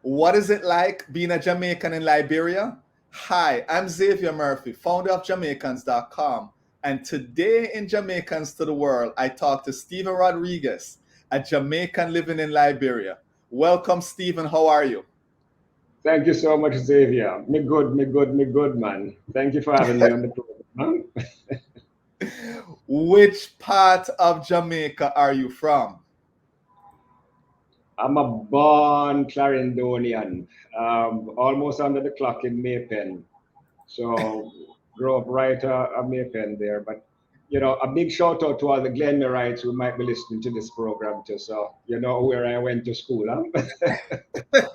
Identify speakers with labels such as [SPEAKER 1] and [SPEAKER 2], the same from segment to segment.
[SPEAKER 1] What is it like being a Jamaican in Liberia? Hi, I'm Xavier Murphy, founder of Jamaicans.com. And today in Jamaicans to the World, I talk to Stephen Rodriques, a Jamaican living in Liberia. Welcome, Stephen. How are you?
[SPEAKER 2] Thank you so much, Xavier. Me good, man. Thank you for having me on the program.
[SPEAKER 1] Which part of Jamaica are you from?
[SPEAKER 2] I'm a born Clarendonian, almost under the clock in Maypen. So grew up right at Maypen there. But, a big shout out to all the Glenmorites who might be listening to this program too. So, you know where I went to school, huh?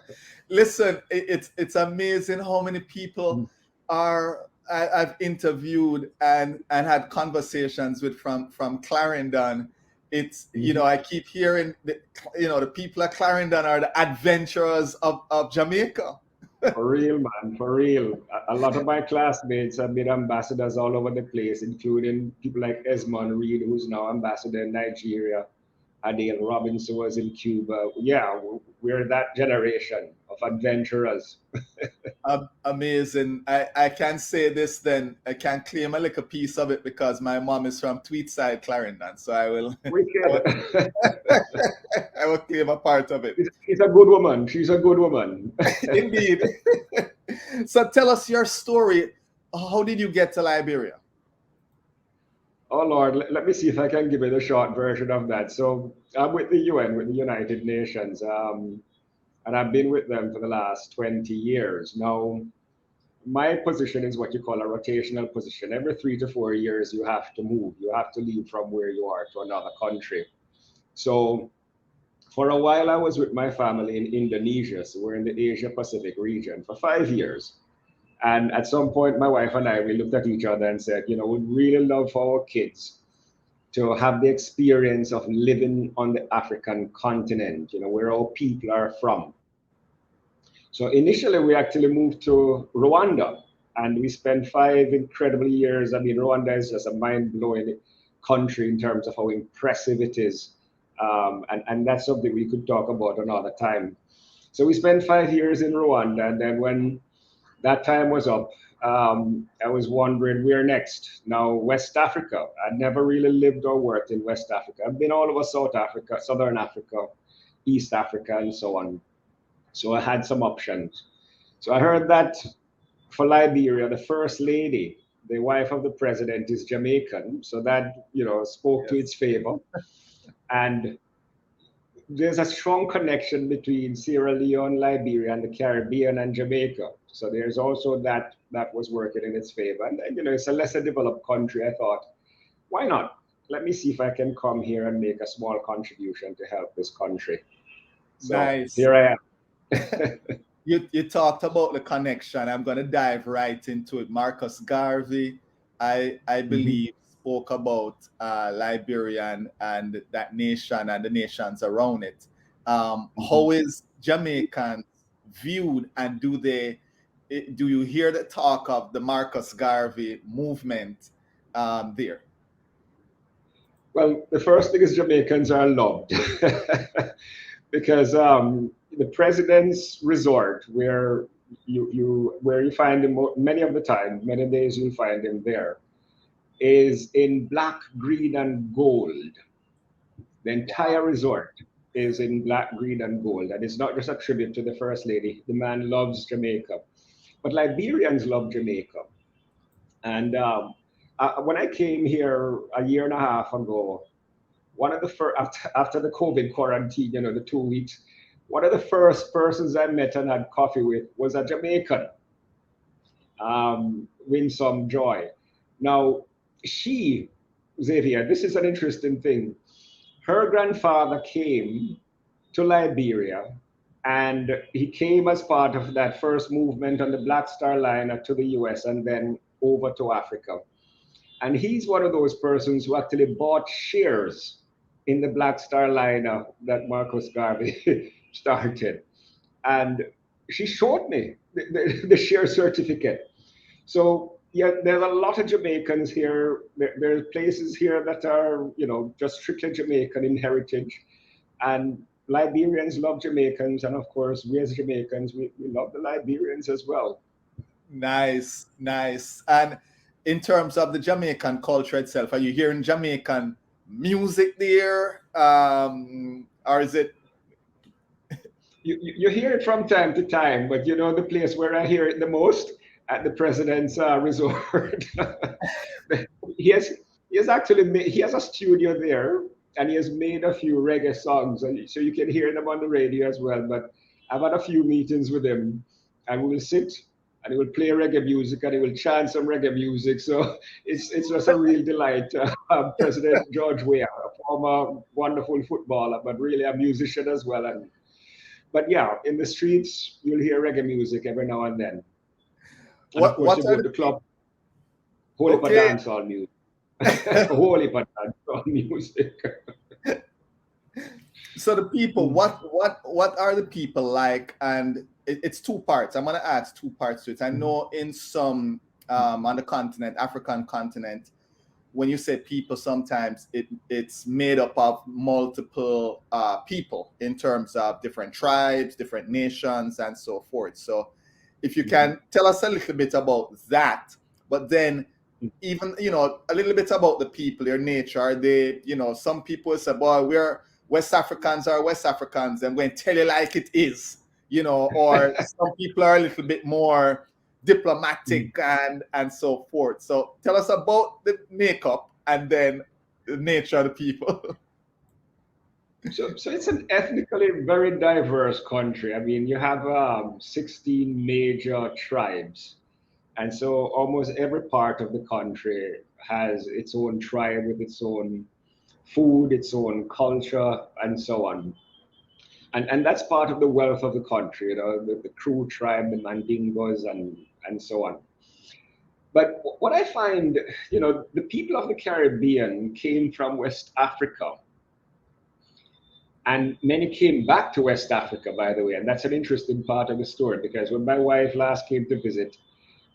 [SPEAKER 1] Listen, it's amazing how many people I've interviewed and had conversations with from Clarendon. It's I keep hearing the people at Clarendon are the adventurers of Jamaica.
[SPEAKER 2] For real, man, for real. A lot of my classmates have been ambassadors all over the place, including people like Esmond Reed, who's now ambassador in Nigeria. Adele Robinson was in Cuba. Yeah, we're that generation of adventurers.
[SPEAKER 1] Amazing. I can say this then. I can claim a little piece of it because my mom is from Tweedside, Clarendon. So I will,
[SPEAKER 2] Wicked.
[SPEAKER 1] I will claim a part of it.
[SPEAKER 2] She's a good woman. She's a good woman.
[SPEAKER 1] Indeed. So tell us your story. How did you get to Liberia?
[SPEAKER 2] Oh Lord, let me see if I can give you the short version of that. So I'm with the UN, with the United Nations, and I've been with them for the last 20 years. Now, my position is what you call a rotational position. Every 3 to 4 years, you have to move. You have to leave from where you are to another country. So for a while, I was with my family in Indonesia. So we're in the Asia Pacific region for 5 years. And at some point, my wife and I, we looked at each other and said, we'd really love for our kids to have the experience of living on the African continent, where our people are from. So initially, we actually moved to Rwanda, and we spent 5 incredible years. I mean, Rwanda is just a mind-blowing country in terms of how impressive it is. And that's something we could talk about another time. So we spent 5 years in Rwanda, and then when that time was up, I was wondering where next. Now, West Africa. I'd never really lived or worked in West Africa. I've been all over South Africa, Southern Africa, East Africa, and so on. So I had some options. So I heard that for Liberia, the first lady, the wife of the president, is Jamaican. So that, spoke to its favor. And there's a strong connection between Sierra Leone, Liberia, and the Caribbean and Jamaica. So there's also that was working in its favor. And it's a lesser developed country. I thought, why not? Let me see if I can come here and make a small contribution to help this country. So
[SPEAKER 1] Nice.
[SPEAKER 2] Here I am.
[SPEAKER 1] You talked about the connection. I'm going to dive right into it. Marcus Garvey, I believe, spoke about Liberia and that nation and the nations around it. How is Jamaican viewed, and do you hear the talk of the Marcus Garvey movement there?
[SPEAKER 2] Well, the first thing is Jamaicans are loved because the president's resort, where you find him many of the time, many days you'll find him there, is in black, green, and gold. The entire resort is in black, green, and gold. And it's not just a tribute to the First Lady. The man loves Jamaica. But Liberians love Jamaica. And when I came here a year and a half ago, one of the first, after the COVID quarantine, the 2 weeks, one of the first persons I met and had coffee with was a Jamaican, Winsome Joy. Now, Xavier, this is an interesting thing. Her grandfather came to Liberia, and he came as part of that first movement on the Black Star Liner to the US and then over to Africa. And he's one of those persons who actually bought shares in the Black Star Liner that Marcus Garvey started. And she showed me the share certificate. So yeah, there's a lot of Jamaicans here. There are places here that are, just strictly Jamaican in heritage. And Liberians love Jamaicans, and of course, we as Jamaicans, we love the Liberians as well.
[SPEAKER 1] Nice, nice. And in terms of the Jamaican culture itself, are you hearing Jamaican music there? Or is it
[SPEAKER 2] You hear it from time to time, but you know the place where I hear it the most at the president's resort. he has he has actually he has a studio there, and he has made a few reggae songs, and so you can hear them on the radio as well. But I've had a few meetings with him, and we will sit and he will play reggae music and he will chant some reggae music. So it's just a real delight. President George Weah, a former wonderful footballer, but really a musician as well. And but yeah, in the streets you'll hear reggae music every now and then. And of course
[SPEAKER 1] what
[SPEAKER 2] you
[SPEAKER 1] are
[SPEAKER 2] go to
[SPEAKER 1] the
[SPEAKER 2] the club,
[SPEAKER 1] people?
[SPEAKER 2] whole heap of
[SPEAKER 1] Okay.
[SPEAKER 2] dancehall music. Whole heap of dancehall music.
[SPEAKER 1] So the people,
[SPEAKER 2] Mm,
[SPEAKER 1] what are the people like? And it's two parts. I'm gonna ask two parts to it. I
[SPEAKER 2] mm,
[SPEAKER 1] know in some on the continent, African continent, when you say people, sometimes it's made up of multiple people in terms of different tribes, different nations, and so forth. So if you
[SPEAKER 2] mhm,
[SPEAKER 1] can tell us a little bit about that, but then
[SPEAKER 2] mm.
[SPEAKER 1] even a little bit about the people, their nature. Are they, some people say, boy, we're West Africans are West Africans, I'm going to tell you like it is, or some people are a little bit more
[SPEAKER 2] Mm.
[SPEAKER 1] diplomatic and so forth. So tell us about the makeup and then the nature of the people.
[SPEAKER 2] So it's an ethnically very diverse country. I mean, you have 16 major tribes. And so almost every part of the country has its own tribe with its own food, its own culture, and so on. And that's part of the wealth of the country, the Kru tribe, the Mandingos, and so on. But what I find, the people of the Caribbean came from West Africa. And many came back to West Africa, by the way. And that's an interesting part of the story because when my wife last came to visit,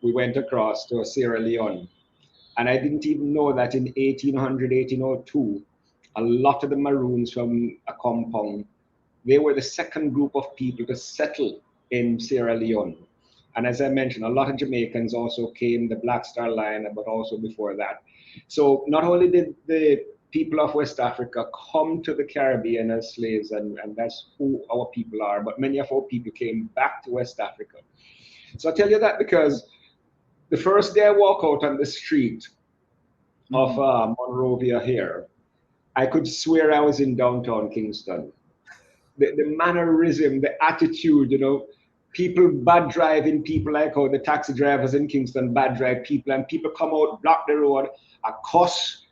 [SPEAKER 2] we went across to Sierra Leone. And I didn't even know that in 1800, 1802, a lot of the Maroons from a compound, they were the second group of people to settle in Sierra Leone. And as I mentioned, a lot of Jamaicans also came, the Black Star Line, but also before that. So not only did the people of West Africa come to the Caribbean as slaves, and that's who our people are, but many of our people came back to West Africa. So I tell you that because the first day I walk out on the street of
[SPEAKER 1] Mhm.
[SPEAKER 2] Monrovia here, I could swear I was in downtown Kingston. The mannerism, the attitude, people bad driving, people like how the taxi drivers in Kingston bad drive people, and people come out, block the road, a cuss.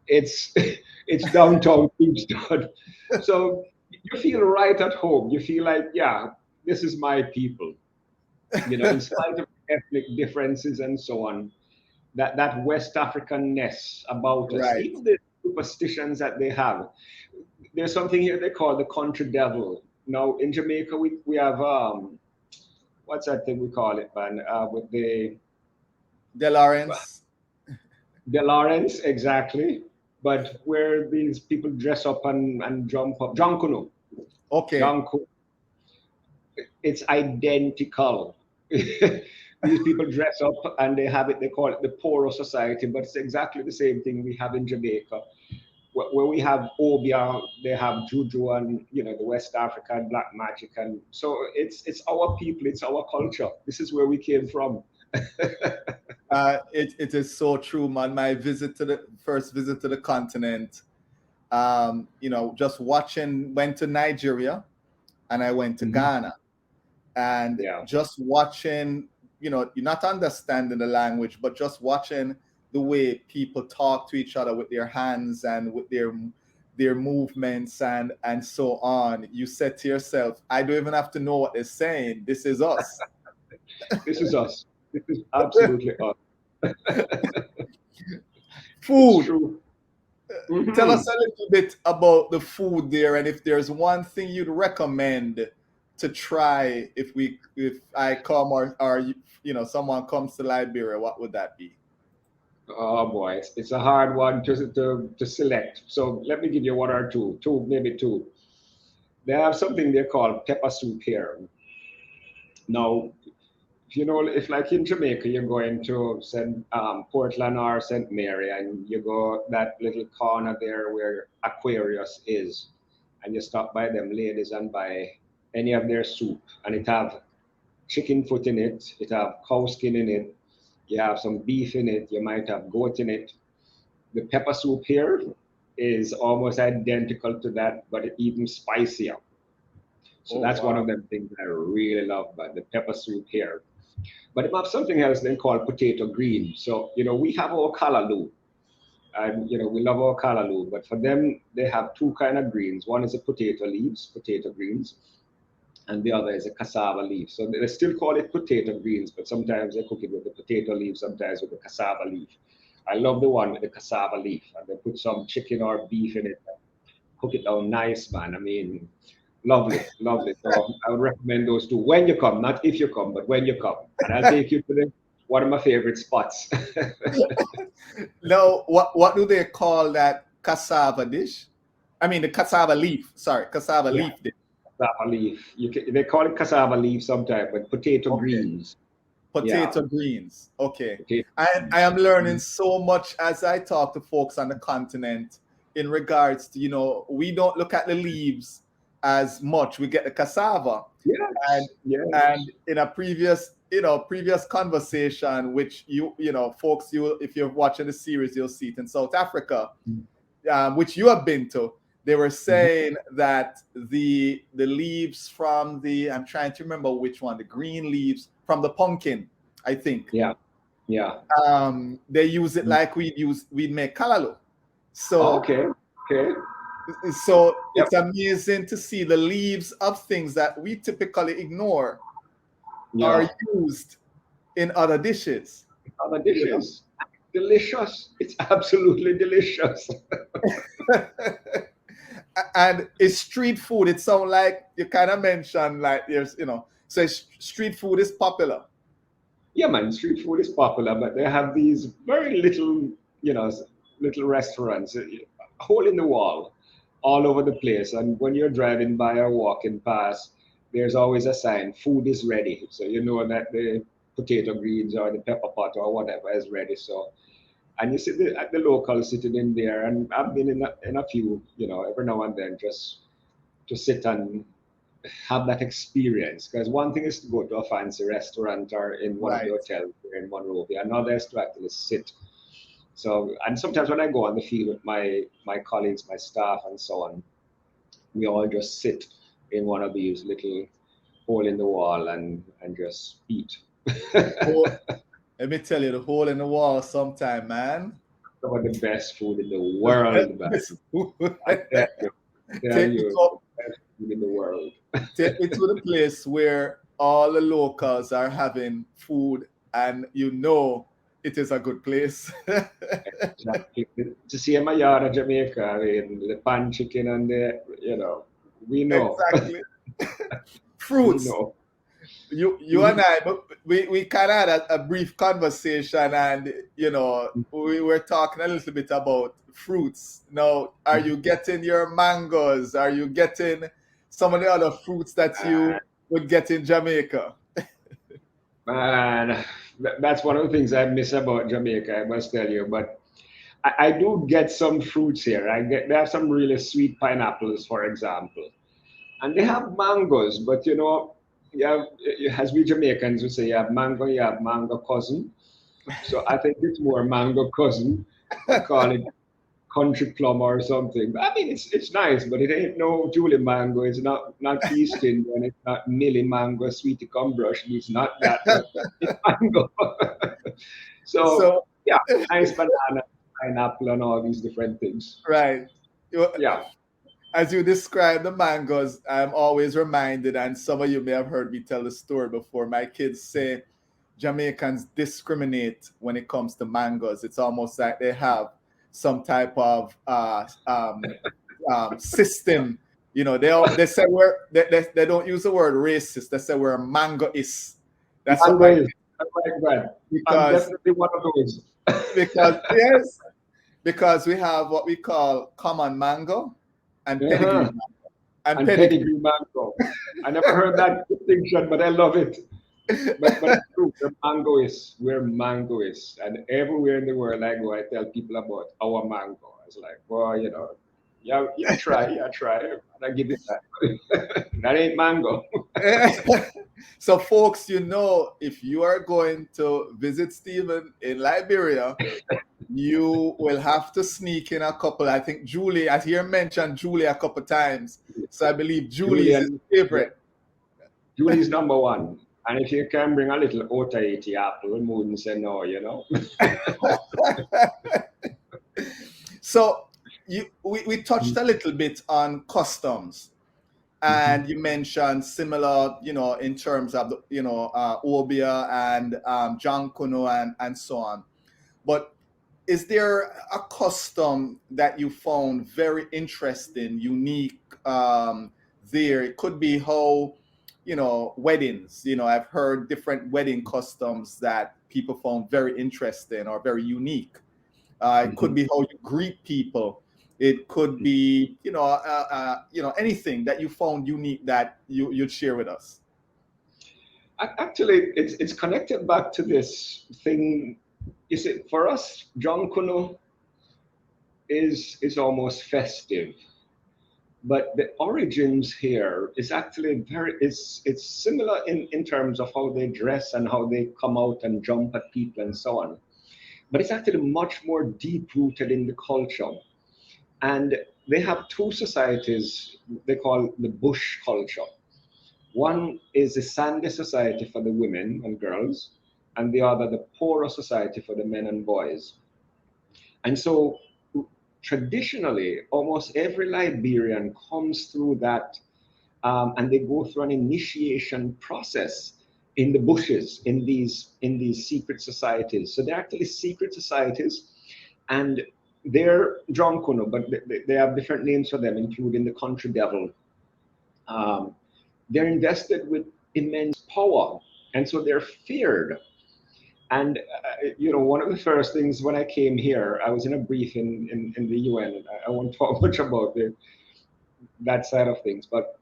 [SPEAKER 2] It's it's downtown Kingston. So you feel right at home. You feel like, yeah, this is my people. In spite of ethnic differences and so on, that West Africanness about us,
[SPEAKER 1] Right.
[SPEAKER 2] even the superstitions that they have. There's something here they call the country devil. Now in Jamaica we have what's that thing we call it, man? With
[SPEAKER 1] De Lawrence.
[SPEAKER 2] the Lawrence, exactly. But where these people dress up and jump up. Junkuno.
[SPEAKER 1] Okay.
[SPEAKER 2] Junkuno. It's identical. These people dress up and they have it, they call it the Poro Society, but it's exactly the same thing we have in Jamaica. Where we have Obia, they have Juju and the West African black magic, and so it's our people, it's our culture. This is where we came from.
[SPEAKER 1] It is so true, man. My first visit to the continent, just watching, went to Nigeria and I went to
[SPEAKER 2] Mhm.
[SPEAKER 1] Ghana. And
[SPEAKER 2] Yeah.
[SPEAKER 1] just watching, you're not understanding the language, but just watching the way people talk to each other with their hands and with their movements and so on. You said to yourself, I don't even have to know what they're saying. This is us.
[SPEAKER 2] This is us. This is absolutely us. It's
[SPEAKER 1] Food.
[SPEAKER 2] true.
[SPEAKER 1] Tell us
[SPEAKER 2] Hmm.
[SPEAKER 1] a little bit about the food there, and if there's one thing you'd recommend to try if I come or someone comes to Liberia, what would that be?
[SPEAKER 2] Oh boy, it's a hard one to select. So let me give you one or two, maybe two. They have something they call pepper soup here. Now, if like in Jamaica, you're going to St. Portland or St. Mary, and you go that little corner there where Aquarius is, and you stop by them ladies and buy any of their soup, and it have chicken foot in it, it have cow skin in it, you have some beef in it, you might have goat in it. The pepper soup here is almost identical to that, but even spicier. So that's one
[SPEAKER 1] wow.
[SPEAKER 2] of them things I really love about the pepper soup here. But they have something else then called potato green. So, we have our callaloo, and, we love our callaloo, but for them, they have two kind of greens. One is a potato greens, and the other is a cassava leaf. So they still call it potato greens, but sometimes they cook it with the potato leaf, sometimes with the cassava leaf. I love the one with the cassava leaf, and they put some chicken or beef in it, cook it down nice, man. I mean, lovely, lovely. So I would recommend those two when you come, not if you come, but when you come. And I'll take you to one of my favorite spots.
[SPEAKER 1] Now, what do they call that cassava dish? I mean, the cassava leaf. Sorry, cassava
[SPEAKER 2] Yeah,
[SPEAKER 1] leaf dish.
[SPEAKER 2] cassava leaf. They call it cassava leaf sometimes, but potato
[SPEAKER 1] Okay.
[SPEAKER 2] greens. Yeah,
[SPEAKER 1] Potato greens. Okay.
[SPEAKER 2] potato
[SPEAKER 1] I
[SPEAKER 2] greens.
[SPEAKER 1] am learning so much as I talk to folks on the continent in regards to, we don't look at the leaves as much. We get the cassava. And
[SPEAKER 2] Yes, yes.
[SPEAKER 1] and in a previous conversation, which folks, if you're watching the series, you'll see it in South Africa, which you have been to. They were saying that the leaves from I'm trying to remember which one, the green leaves from the pumpkin, I think.
[SPEAKER 2] Yeah, yeah.
[SPEAKER 1] They use it like we'd make callaloo. So
[SPEAKER 2] Okay, okay.
[SPEAKER 1] so
[SPEAKER 2] Yep.
[SPEAKER 1] it's amazing to see the leaves of things that we typically ignore are
[SPEAKER 2] Yeah.
[SPEAKER 1] used in other dishes.
[SPEAKER 2] Other dishes. Delicious. It's absolutely delicious.
[SPEAKER 1] And it's street food. It sounds like you kind of mentioned like so street food is popular.
[SPEAKER 2] Yeah, man, street food is popular, but they have these very little, little restaurants, a hole in the wall, all over the place. And when you're driving by or walking past, there's always a sign, food is ready. So you know that the potato greens or the pepper pot or whatever is ready. So, and you see the locals sitting in there, and I've been in a few, every now and then, just to sit and have that experience. Because one thing is to go to a fancy restaurant or in one of the
[SPEAKER 1] Right.
[SPEAKER 2] hotels here in Monrovia. Another is to actually sit. So, and sometimes when I go on the field with my colleagues, my staff, and so on, we all just sit in one of these little hole in the wall and just eat.
[SPEAKER 1] Oh, let me tell you, the hole in the wall sometime, man.
[SPEAKER 2] Some of the best food in the
[SPEAKER 1] The
[SPEAKER 2] world, man.
[SPEAKER 1] best food.
[SPEAKER 2] I tell you,
[SPEAKER 1] Take me to
[SPEAKER 2] the best food in the world.
[SPEAKER 1] take me to the place where all the locals are having food, and it is a good place.
[SPEAKER 2] Exactly. To see in my yard in Jamaica, I mean, the pan chicken and we know.
[SPEAKER 1] Exactly.
[SPEAKER 2] We
[SPEAKER 1] Fruits.
[SPEAKER 2] know.
[SPEAKER 1] You and I, but we kind of had a brief conversation, and we were talking a little bit about fruits. Now, are you getting your mangoes? Are you getting some of the other fruits that you would get in Jamaica?
[SPEAKER 2] Man, that's one of the things I miss about Jamaica, I must tell you. But I do get some fruits here. They have some really sweet pineapples, for example, and they have mangoes. But as we Jamaicans would say, you have mango cousin. So I think it's more mango cousin. We call it country plum or something. I mean, it's nice, but it ain't no Julie mango. It's not East Indian. It's not Millie mango, sweetie cum brush. It's not that, but it's mango. So
[SPEAKER 1] So,
[SPEAKER 2] yeah, nice banana, pineapple, and all these different things.
[SPEAKER 1] right.
[SPEAKER 2] Yeah,
[SPEAKER 1] As you describe the mangoes, I'm always reminded, and some of you may have heard me tell the story before. My kids say Jamaicans discriminate when it comes to mangoes. It's almost like they have some type of system. They say they don't use the word racist. They say we're mangoists. That's what
[SPEAKER 2] mango
[SPEAKER 1] my
[SPEAKER 2] is. I like that. I'm
[SPEAKER 1] because
[SPEAKER 2] definitely one of those.
[SPEAKER 1] because yes, because we have what we call common mango and pedigree
[SPEAKER 2] Uh-huh.
[SPEAKER 1] mango. And
[SPEAKER 2] and
[SPEAKER 1] pedigree.
[SPEAKER 2] pedigree mango. I never heard that distinction, but I love it. But it's true, we're mangoists. And everywhere in the world I go, I tell people about our mango. It's like, well, you know, yeah, try. And I give it that. That ain't mango.
[SPEAKER 1] So, folks, you know, if you are going to visit Stephen in Liberia, you will have to sneak in a couple. I think Julie, I hear mentioned Julie a couple times. So I believe Julie is his
[SPEAKER 2] Julian, yeah,
[SPEAKER 1] favorite.
[SPEAKER 2] Julie's number one. And if you can bring a little Otaiti apple, we wouldn't say no, you know.
[SPEAKER 1] So we touched a little bit on customs, and you mentioned similar, you know, in terms of the, you know, Obia and John Kuno and so on. But is there a custom that you found very interesting, unique there? It could be how, you know, weddings, you know, I've heard different wedding customs that people found very interesting or very unique. It could be how you greet people. It could be, you know, anything that you found unique that you'd share with us.
[SPEAKER 2] Actually, it's connected back to this thing. You see, for us, John Kuno is almost festive, but the origins here is actually it's similar in terms of how they dress and how they come out and jump at people and so on. But it's actually much more deep rooted in the culture. And they have two societies they call the bush culture. One is the Sandy society for the women and girls, and the other the poorer society for the men and boys. And so traditionally, almost every Liberian comes through that, and they go through an initiation process in the bushes in these secret societies. So they're actually secret societies, and they're Dronkuno, but they have different names for them, including the country devil. Um, they're invested with immense power, and so they're feared. And you know, one of the first things when I came here, I was in a briefing in the UN. I won't talk much about that side of things, but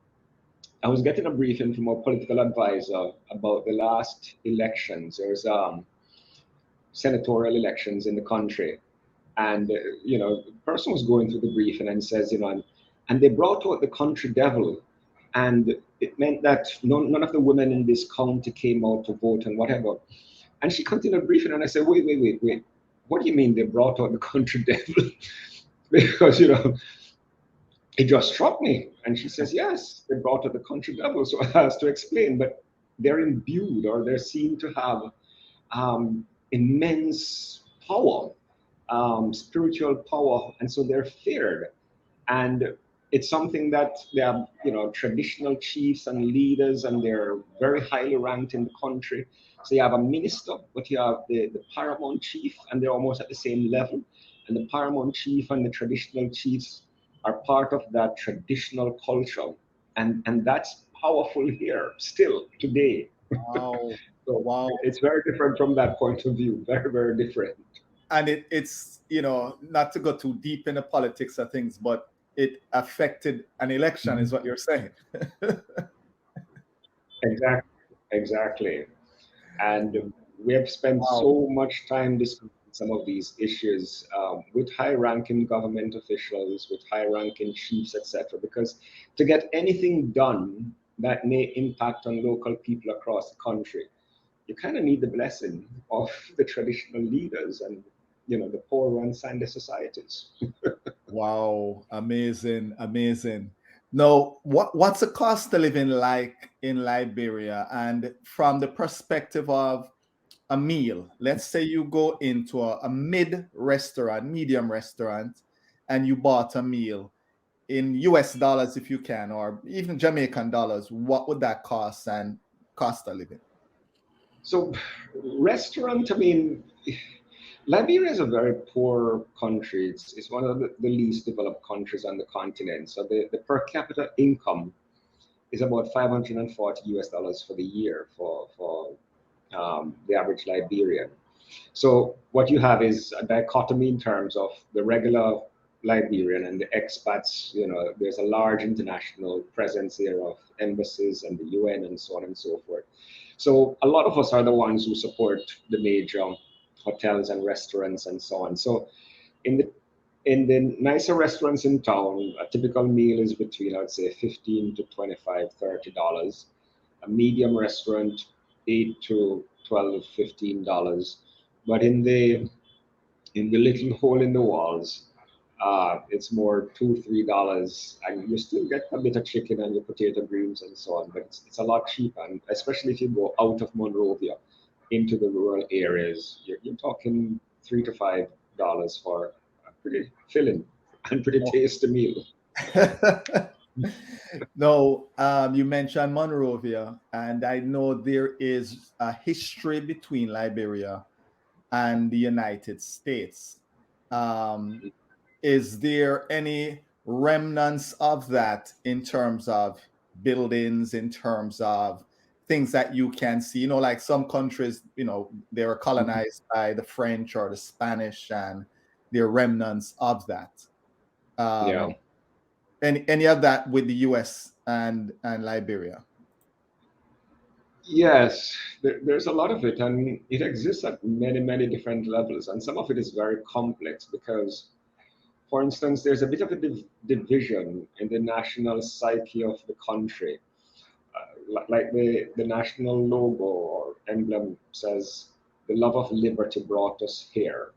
[SPEAKER 2] I was getting a briefing from a political advisor about the last elections. There's senatorial elections in the country, and you know, the person was going through the briefing and says, you know, and they brought out the country devil, and it meant that none of the women in this county came out to vote and whatever. And she continued briefing, and I said, wait. What do you mean they brought out the country devil? Because, you know, it just struck me. And she says, yes, they brought out the country devil. So I asked to explain, but they're imbued or they're seen to have immense power, spiritual power. And so they're feared. And it's something that they have, you know, traditional chiefs and leaders, and they're very highly ranked in the country. So you have a minister, but you have the paramount chief, and they're almost at the same level. And the paramount chief and the traditional chiefs are part of that traditional culture. And that's powerful here still today.
[SPEAKER 1] Wow.
[SPEAKER 2] So
[SPEAKER 1] Wow.
[SPEAKER 2] it's very different from that point of view. Very, very different.
[SPEAKER 1] And it's, you know, not to go too deep in the politics of things, but it affected an election, is what you're saying.
[SPEAKER 2] Exactly. And we have spent
[SPEAKER 1] Wow.
[SPEAKER 2] so much time discussing some of these issues with high-ranking government officials, with high-ranking chiefs, etc. Because to get anything done that may impact on local people across the country, you kind of need the blessing of the traditional leaders and, you know, the poor and sandy societies.
[SPEAKER 1] Wow. Amazing. Amazing. Now, what's the cost of living like in Liberia? And from the perspective of a meal, let's say you go into a medium restaurant, and you bought a meal in US dollars, if you can, or even Jamaican dollars, what would that cost and cost of living?
[SPEAKER 2] So, restaurant, I mean, Liberia is a very poor country. It's one of the least developed countries on the continent. So the per capita income is about 540 US dollars for the year for the average Liberian. So what you have is a dichotomy in terms of the regular Liberian and the expats, there's a large international presence here of embassies and the UN and so on and so forth. So a lot of us are the ones who support the major hotels and restaurants and so on. So in the nicer restaurants in town, a typical meal is between, I would say, 15 to 25, $30. A medium restaurant, 8 to 12, $15. But in the little hole in the walls, it's more $2, $3, and you still get a bit of chicken and your potato greens and so on. But it's a lot cheaper, and especially if you go out of Monrovia into the rural areas, you're talking $3 to $5 for a pretty filling and pretty tasty meal.
[SPEAKER 1] No, you mentioned Monrovia, and I know there is a history between Liberia and the United States. Is there any remnants of that in terms of buildings, in terms of things that you can see? Like some countries, they were colonized by the French or the Spanish, and there are remnants of that.
[SPEAKER 2] Yeah.
[SPEAKER 1] Any of that with the US and Liberia?
[SPEAKER 2] Yes, there's a lot of it, and it exists at many, many different levels, and some of it is very complex because, for instance, there's a bit of a division in the national psyche of the country. Like the national logo or emblem says, the love of liberty brought us here.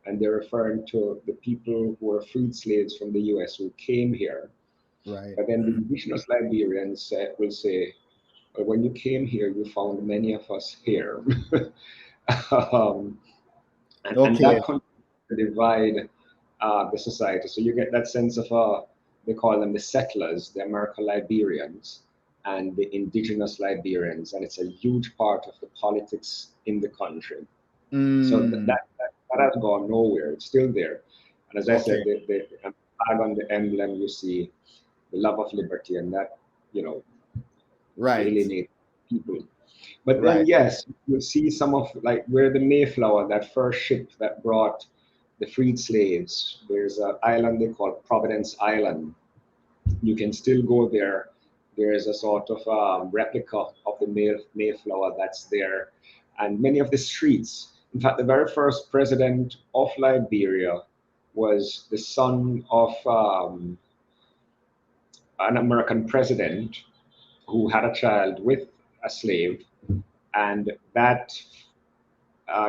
[SPEAKER 2] And they're referring to the people who were freed slaves from the US who came here.
[SPEAKER 1] Right.
[SPEAKER 2] But then the indigenous Liberians will say, well, when you came here, you found many of us here. and that continues to divide the society. So you get that sense of, they call them the settlers, the American Liberians, and the indigenous Liberians. And it's a huge part of the politics in the country. So that has gone nowhere. It's still there. And as I said, the flag on the emblem, you see the love of liberty, and that, alienate people. But then, yes, you see some of, like, where the Mayflower, that first ship that brought the freed slaves, there's an island they call Providence Island. You can still go there. There is a sort of replica of the Mayflower that's there. And many of the streets, in fact, the very first president of Liberia was the son of an American president who had a child with a slave, and that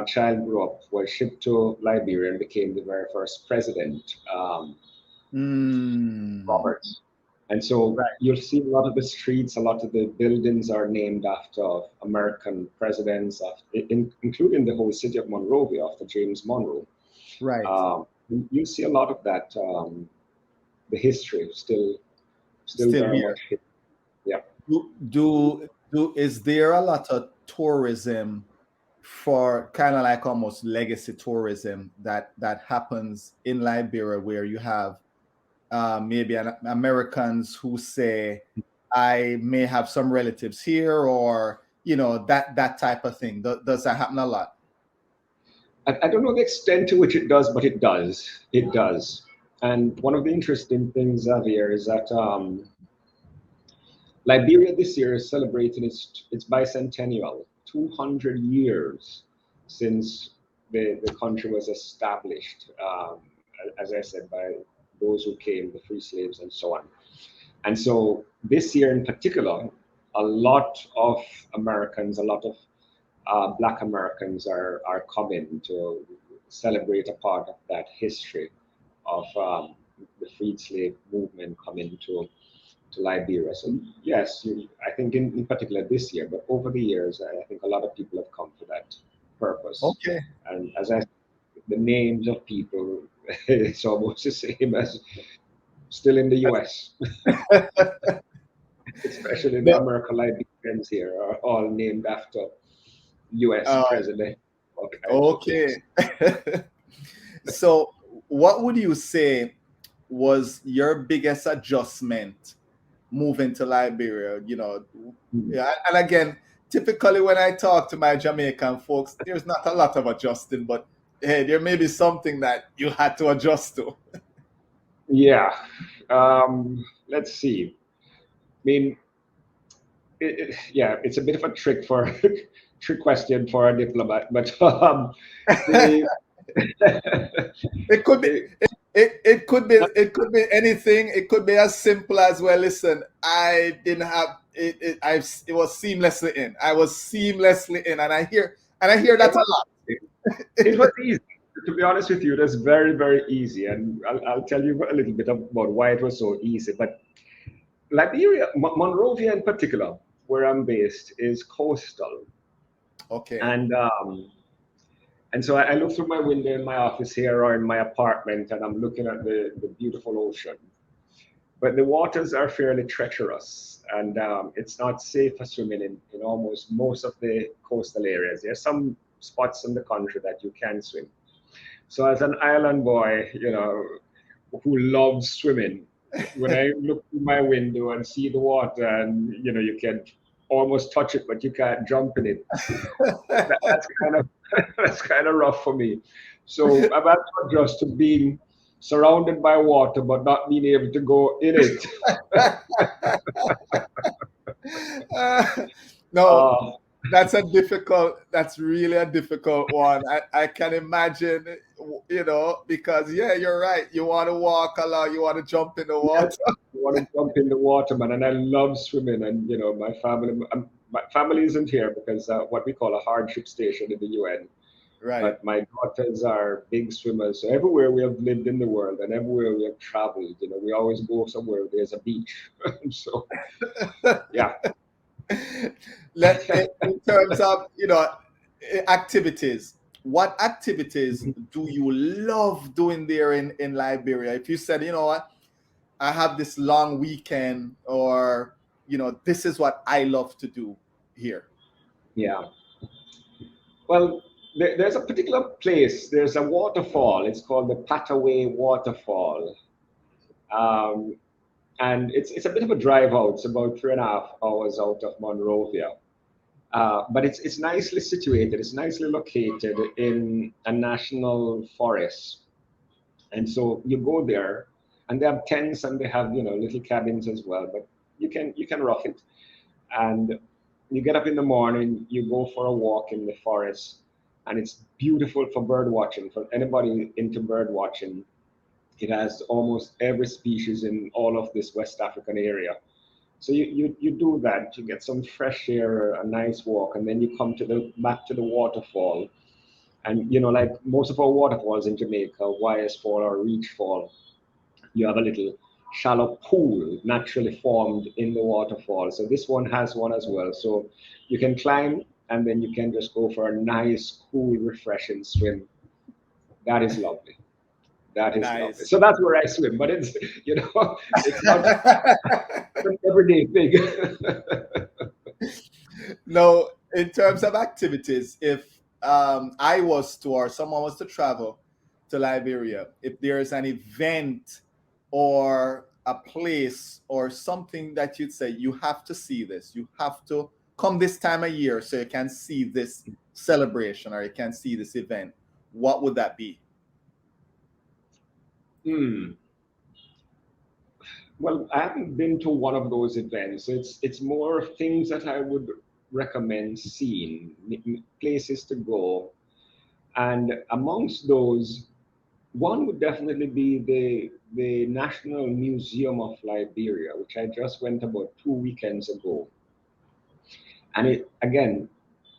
[SPEAKER 2] child grew up, was shipped to Liberia, and became the very first president, Roberts. And so you'll see a lot of the streets, a lot of the buildings are named after American presidents, including the whole city of Monrovia, after James Monroe.
[SPEAKER 1] Right.
[SPEAKER 2] You see a lot of that, the history still very
[SPEAKER 1] here.
[SPEAKER 2] much. Yeah.
[SPEAKER 1] Is there a lot of tourism for kind of like almost legacy tourism that happens in Liberia, where you have maybe Americans who say, I may have some relatives here, or that type of thing? Does that happen a lot?
[SPEAKER 2] I don't know the extent to which it does, but it does. It does. And one of the interesting things, Xavier, is that Liberia this year is celebrating its bicentennial, 200 years since the country was established, as I said, by those who came, the free slaves and so on. And so this year in particular, a lot of Americans, a lot of Black Americans are coming to celebrate a part of that history of the freed slave movement coming to Liberia. So yes, I think in particular this year, but over the years, I think a lot of people have come for that purpose.
[SPEAKER 1] Okay.
[SPEAKER 2] And as I said, the names of people, it's almost the same as still in the US. Especially the American Liberians here are all named after US president.
[SPEAKER 1] Okay. So what would you say was your biggest adjustment moving to Liberia? And again, typically when I talk to my Jamaican folks, there's not a lot of adjusting, but hey, there may be something that you had to adjust to.
[SPEAKER 2] Yeah. Let's see. I mean, yeah, it's a bit of a trick for trick question for a diplomat, but the,
[SPEAKER 1] It could be
[SPEAKER 2] the
[SPEAKER 1] it could be anything. It could be as simple as, well, listen, I didn't have it was seamlessly in. I was seamlessly in, and I hear
[SPEAKER 2] it
[SPEAKER 1] that a
[SPEAKER 2] was
[SPEAKER 1] lot.
[SPEAKER 2] it was easy. To be honest with you, that's very very easy, and I'll tell you a little bit about why it was so easy. But Liberia, Monrovia in particular, where I'm based, is coastal,
[SPEAKER 1] Okay.
[SPEAKER 2] and so I look through my window in my office here or in my apartment, and I'm looking at the beautiful ocean. But the waters are fairly treacherous, and it's not safe for swimming in almost most of the coastal areas. There's some spots in the country that you can swim. So as an island boy, who loves swimming, when I look through my window and see the water, and you can almost touch it, but you can't jump in it. That's kind of that's kind of rough for me. So I've had to adjust to being surrounded by water, but not being able to go in it.
[SPEAKER 1] No,
[SPEAKER 2] Uh,
[SPEAKER 1] that's really a difficult one. I can imagine, because yeah, you're right. You want to walk along, you want to jump in the
[SPEAKER 2] yes,
[SPEAKER 1] water.
[SPEAKER 2] I want to jump in the water, man, and I love swimming. And my family isn't here because what we call a hardship station in the UN.
[SPEAKER 1] Right.
[SPEAKER 2] But my daughters are big swimmers. So everywhere we have lived in the world and everywhere we have traveled, we always go somewhere where there's a beach. So yeah.
[SPEAKER 1] In terms of, activities, what activities do you love doing there in Liberia? If you said, you know what, I have this long weekend, or, this is what I love to do here.
[SPEAKER 2] Yeah. Well, there's a particular place. There's a waterfall. It's called the Pataway Waterfall, um, and it's a bit of a drive out. It's about 3.5 hours out of Monrovia, but it's nicely situated. It's nicely located in a national forest, and so you go there, and they have tents and they have little cabins as well. But you can rough it, and you get up in the morning, you go for a walk in the forest, and it's beautiful for bird watching. For anybody into bird watching, it has almost every species in all of this West African area. So you do that, you get some fresh air, a nice walk, and then you come to the back to the waterfall. And like most of our waterfalls in Jamaica, YS Fall or Reach Fall, you have a little shallow pool naturally formed in the waterfall. So this one has one as well. So you can climb and then you can just go for a nice, cool, refreshing swim. That is lovely. That is lovely.
[SPEAKER 1] Nice.
[SPEAKER 2] So that's where I swim, but it's it's not an everyday thing.
[SPEAKER 1] No, in terms of activities, if I was to, or someone was to travel to Liberia, if there is an event or a place or something that you'd say, you have to see this, you have to come this time of year so you can see this celebration or you can see this event, what would that be?
[SPEAKER 2] Hmm. Well, I haven't been to one of those events. It's more things that I would recommend seeing, places to go. And amongst those, one would definitely be the National Museum of Liberia, which I just went about 2 weekends ago. And it again,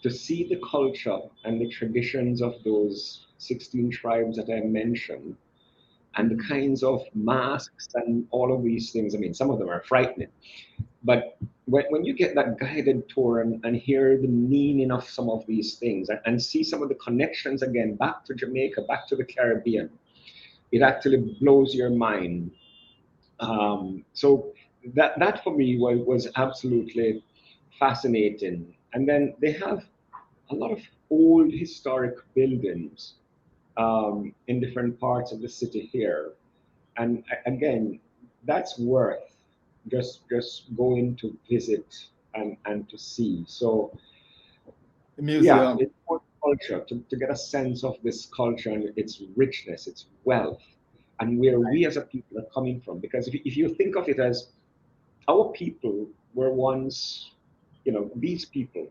[SPEAKER 2] to see the culture and the traditions of those 16 tribes that I mentioned, and the kinds of masks and all of these things. I mean, some of them are frightening, but when you get that guided tour and hear the meaning of some of these things and see some of the connections again back to Jamaica, back to the Caribbean, it actually blows your mind. So that for me was absolutely fascinating. And then they have a lot of old historic buildings in different parts of the city here. And again, that's worth just going to visit and to see. So
[SPEAKER 1] The
[SPEAKER 2] yeah,
[SPEAKER 1] museum.
[SPEAKER 2] it's for culture to get a sense of this culture and its richness, its wealth. and where we as a people are coming from. Because if you think of it as our people were once, these people,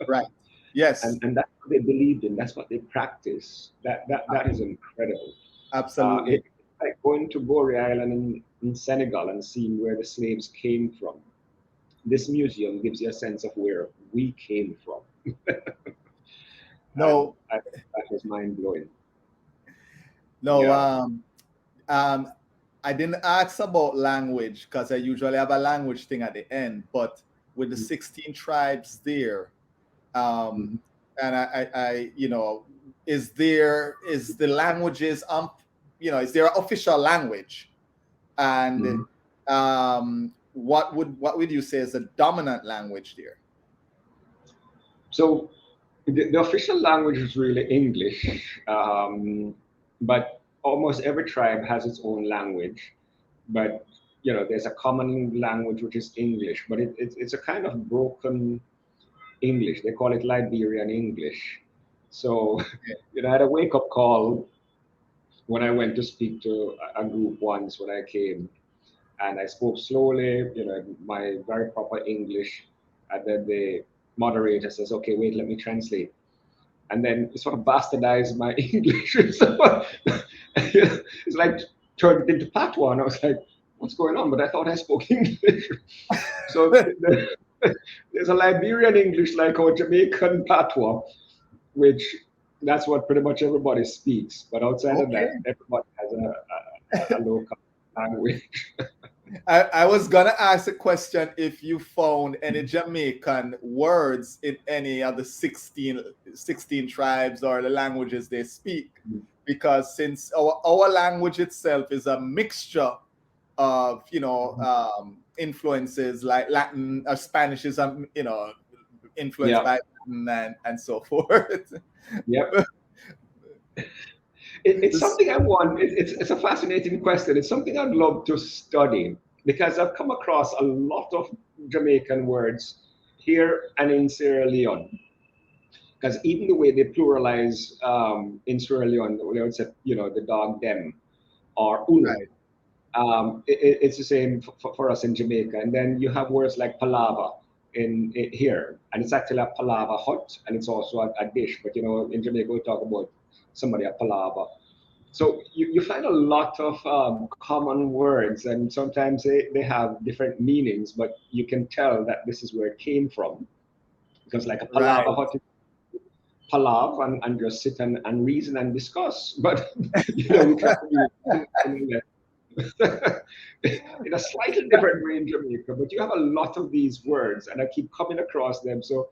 [SPEAKER 1] Right. Yes.
[SPEAKER 2] and that's what they believed in. That's what they practiced. That is incredible.
[SPEAKER 1] Absolutely.
[SPEAKER 2] It's like going to Gorée Island in Senegal and seeing where the slaves came from. This museum gives you a sense of where we came from. And
[SPEAKER 1] No.
[SPEAKER 2] that was mind blowing.
[SPEAKER 1] No.
[SPEAKER 2] Yeah.
[SPEAKER 1] I didn't ask about language because I usually have a language thing at the end, but with the 16 tribes there,
[SPEAKER 2] Mm-hmm.
[SPEAKER 1] and is the languages is there an official language, and
[SPEAKER 2] Mm-hmm.
[SPEAKER 1] what would you say is the dominant language there?
[SPEAKER 2] So the official language is really English, but almost every tribe has its own language. But there's a common language which is English, but it's a kind of broken English. They call it Liberian English. So I had a wake up call when I went to speak to a group once when I came, and I spoke slowly, my very proper English, and then the moderator says, "Okay, wait, let me translate." And then it sort of bastardized my English. So it's like turned into patois, and I was like, "What's going on?" But I thought I spoke English. So there's a Liberian English like our Jamaican patois, which that's what pretty much everybody speaks. But outside of
[SPEAKER 1] Okay.
[SPEAKER 2] that, everybody has a local language.
[SPEAKER 1] I was gonna ask a question if you found any Jamaican words in any of the 16 tribes or the languages they speak, because since our language itself is a mixture of influences like Latin or Spanish is influenced
[SPEAKER 2] Yeah.
[SPEAKER 1] by Latin and so forth.
[SPEAKER 2] Yep. It's something I want. It's a fascinating question. It's something I'd love to study because I've come across a lot of Jamaican words here and in Sierra Leone. Because even the way they pluralize in Sierra Leone, they would say, the dog them or uno.
[SPEAKER 1] Right.
[SPEAKER 2] It's the same for us in Jamaica. And then you have words like palava here, and it's actually a palava hut, and it's also a dish. But in Jamaica we talk about somebody a palava. So you find a lot of common words, and sometimes they have different meanings, but you can tell that this is where it came from. Because like a
[SPEAKER 1] Right.
[SPEAKER 2] palava hut is palav and just sit and reason and discuss. But we try to do it in a slightly different way in Jamaica, but you have a lot of these words, and I keep coming across them. So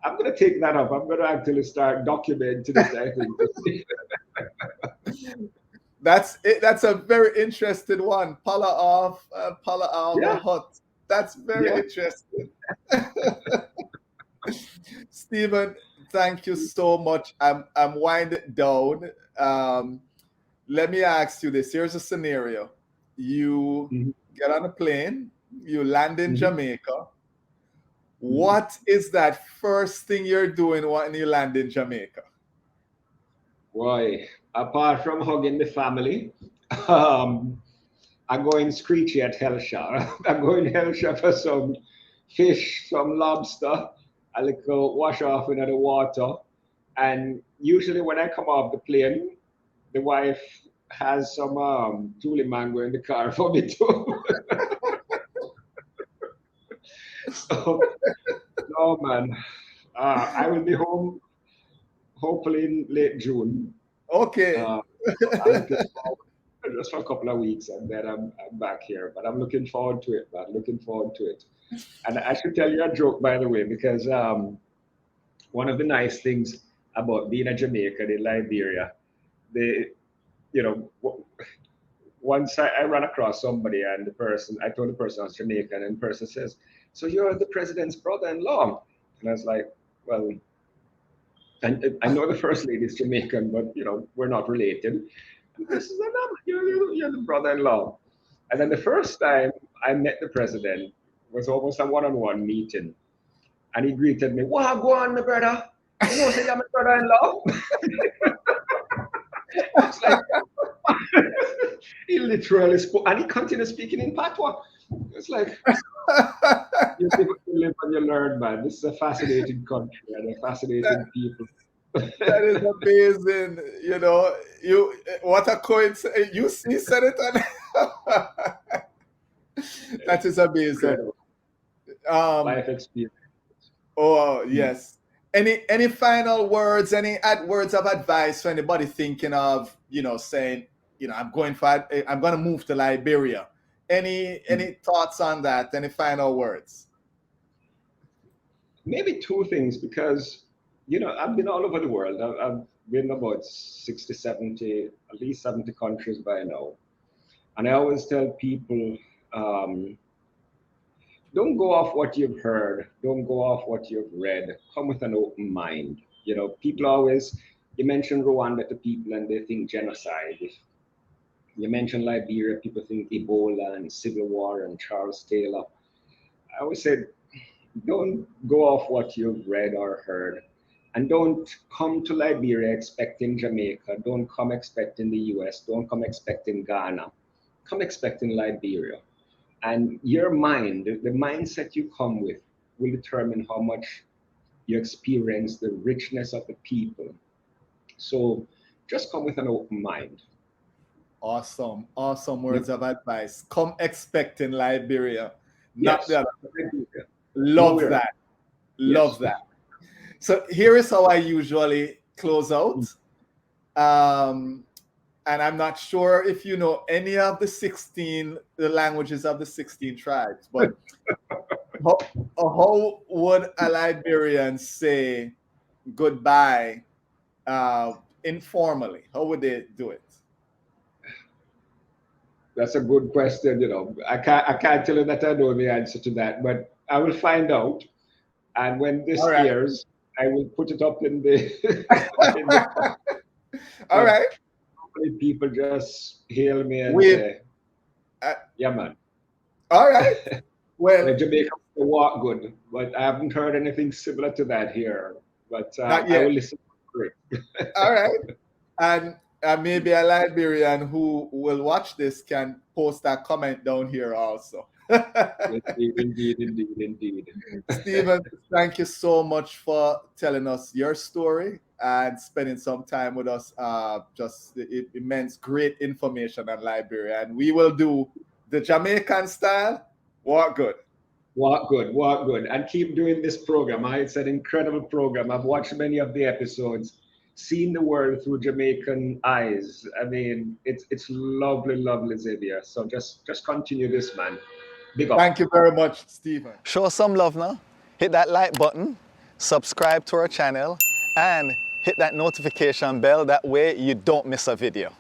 [SPEAKER 2] I'm going to take that up. I'm going to actually start documenting it, I think.
[SPEAKER 1] That's it. That's a very interesting one. Pala
[SPEAKER 2] Yeah,
[SPEAKER 1] hut. That's very
[SPEAKER 2] yeah.
[SPEAKER 1] interesting. Stephen, thank you so much. I'm winding down. Let me ask you this. Here's a scenario. You
[SPEAKER 2] Mm-hmm.
[SPEAKER 1] get on a plane, you land in
[SPEAKER 2] Mm-hmm.
[SPEAKER 1] Jamaica.
[SPEAKER 2] Mm-hmm.
[SPEAKER 1] What is that first thing you're doing when you land in Jamaica?
[SPEAKER 2] Boy, apart from hugging the family, um, I'm going screechy at Hellshire. I'm going Hellshire for some fish, some lobster, a little wash off into the water. And usually when I come off the plane, the wife has some Julie mango in the car for me too. So, no man, I will be home hopefully in late June.
[SPEAKER 1] Okay.
[SPEAKER 2] So I'm looking forward just for a couple of weeks, and then I'm back here. But I'm looking forward to it, man. Looking forward to it. And I should tell you a joke, by the way, because one of the nice things about being a Jamaican in Liberia, they, you know, once I ran across somebody, and I told the person I was Jamaican, and the person says, "So you're the president's brother-in-law?" And I was like, "Well, and I know the first lady is Jamaican, but we're not related." And the person said, "No, you're the brother-in-law." And then the first time I met the president was almost a one-on-one meeting, and he greeted me, "Wow, go on, my brother. Say you're my brother-in-law." I was like, He literally spoke, and he continued speaking in patois. It's like, you live and you learn, man. This is a fascinating country and a fascinating people.
[SPEAKER 1] That is amazing. You know, what a coincidence. You said it, and that is amazing.
[SPEAKER 2] Incredible
[SPEAKER 1] Um,
[SPEAKER 2] life experience.
[SPEAKER 1] oh yes. Any final words? Any words of advice for anybody thinking of saying I'm going to move to Liberia. Any thoughts on that? Any final words?
[SPEAKER 2] Maybe two things, because I've been all over the world. I've been about 60, 70, at least 70 countries by now. And I always tell people, don't go off what you've heard. Don't go off what you've read. Come with an open mind. People always, you mention Rwanda to people and they think genocide. If you mention Liberia, people think Ebola and Civil War and Charles Taylor. I always say, don't go off what you've read or heard. And don't come to Liberia expecting Jamaica. Don't come expecting the US. Don't come expecting Ghana. Come expecting Liberia. And your mind, the mindset you come with, will determine how much you experience the richness of the people. So just come with an open mind.
[SPEAKER 1] Awesome words of advice. Come expecting Liberia, not the other. Love that. Love that. So here is how I usually close out. And I'm not sure if you know any of the languages of the 16 tribes, but how would a Liberian say goodbye informally? How would they do it?
[SPEAKER 2] That's a good question. I can't tell you that I know the answer to that, but I will find out. And when this airs, I will put it up in the.
[SPEAKER 1] All right.
[SPEAKER 2] People just hail me and say, "Yeah, man."
[SPEAKER 1] All right. Well,
[SPEAKER 2] Jamaica walk good, but I haven't heard anything similar to that here. But I will listen to it.
[SPEAKER 1] All right. And maybe a Liberian who will watch this can post a comment down here also.
[SPEAKER 2] Indeed.
[SPEAKER 1] Stephen, thank you so much for telling us your story and spending some time with us. Just the immense, great information on Liberia. And we will do the Jamaican style. Walk good.
[SPEAKER 2] Walk good. And keep doing this program. It's an incredible program. I've watched many of the episodes, seen the world through Jamaican eyes. I mean, it's lovely, Xavier. So just continue this, man. Big up.
[SPEAKER 1] Thank you very much, Stephen.
[SPEAKER 3] Show us some love now. Hit that like button, subscribe to our channel, and hit that notification bell. That way you don't miss a video.